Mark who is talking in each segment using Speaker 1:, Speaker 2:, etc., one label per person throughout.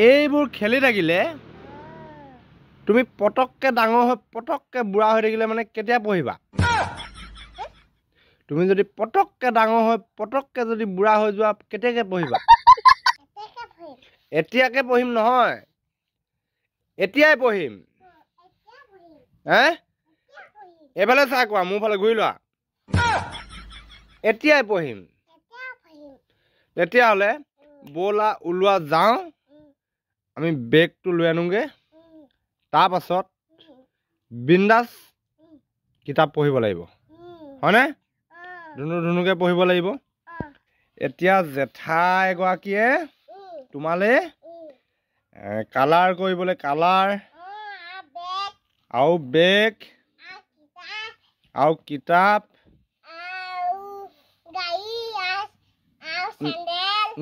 Speaker 1: এইবোৰ খেলি থাকিলে তুমি পটককে ডাঙৰ হৈ পটককে বুঢ়া হৈ থাকিলে মানে কেতিয়া পঢ়িবা? তুমি যদি পটককে ডাঙৰ হৈ পটককে যদি বুঢ়া হৈ যোৱা কেতিয়াকে পঢ়িবা? এতিয়াকে পঢ়িম নহয়, এতিয়াই পঢ়িম। এইফালে চা কোৱা, মোৰ ফালে ঘূৰি লোৱা। এতিয়াই পঢ়িম। তেতিয়াহ'লে ব'লা ওলোৱা যাওঁ, আমি বেগটো লৈ আনোগে। তাৰ পাছত বিন্দাছ কিতাপ পঢ়িব লাগিব, হয়নে? ধুনুকে পঢ়িব লাগিব। এতিয়া জেঠাই এগৰাকীয়ে তোমালে কালাৰ কৰিবলৈ কালাৰ আৰু বেগ আৰু কিতাপ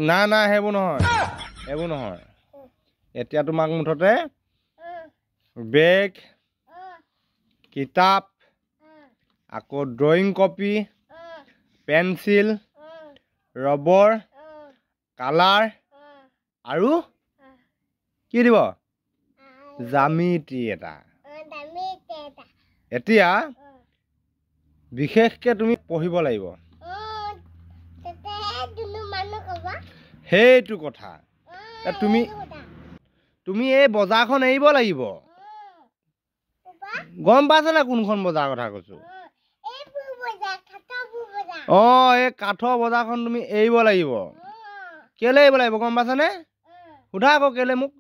Speaker 1: না সেইবোৰ নহয়। এতিয়া তোমাক মুঠতে বেগ, কিতাপ, আকৌ drawing copy, pencil, rubber, colour আৰু কি দিব? জ্যামিতি এটা। এতিয়া বিশেষকে তুমি পঢ়িব লাগিব। সেইটো কথা। তুমি এই বজাৰখন এৰিব লাগিব। গম পাইছা না কোনখন বজাৰ কথা কৈছো? এই কাঠৰ বজাৰখন তুমি এৰিব লাগিব। কেলে এৰিব লাগিব গম পাইছানে? সোধা আকৌ কেলে মোক।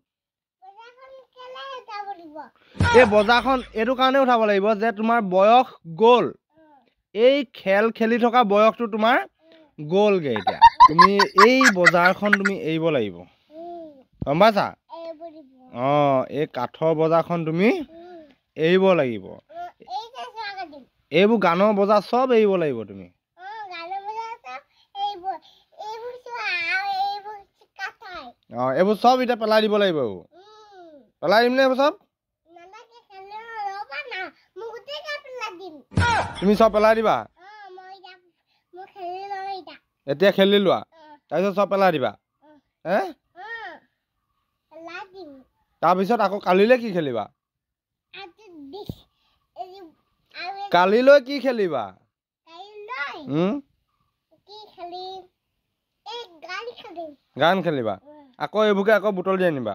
Speaker 1: এই বজাৰখন এইটো কাৰণে উঠাব লাগিব যে তোমাৰ বয়স গ'ল। এই খেল খেলি থকা বয়সটো তোমাৰ গ'লগে এতিয়া। তুমি এই বজাৰখন তুমি এৰিব লাগিব, গম পাইছা? এই কাঠৰ বজাৰখন তুমি এৰিব লাগিব। এইবোৰ গানৰ বজাৰ চব এৰিব লাগিব তুমি। এইবোৰ চব এতিয়া পেলাই দিব লাগিব। পেলাই দিম নে এইবোৰ চব? তুমি চব পেলাই দিবা? এতিয়া খেলি লোৱা, তাৰপিছত চব পেলাই দিবা। তাৰপিছত আকৌ কালিলৈ কি খেলিবা? কালিলৈ কি খেলিবা? গান খেলিবা? আকৌ এইবোৰকে আকৌ বুটল দি আনিবা?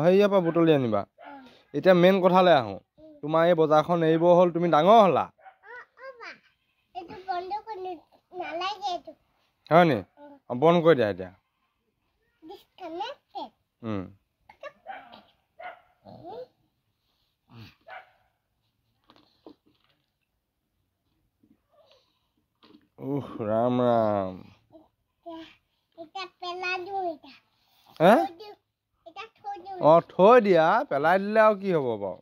Speaker 1: সেইয়াৰ পৰা বুটল দি আনিবা। এতিয়া মেইন কথালৈ আহোঁ। তোমাৰ এই বজাৰখন এৰিব হ'ল, তুমি ডাঙৰ হ'লা, হয় নি? বন্ধ কৰি দিয়া এতিয়া। ৰাম ৰাম। থৈ দিয়া, পেলাই দিলে আৰু কি হ'ব বাৰু?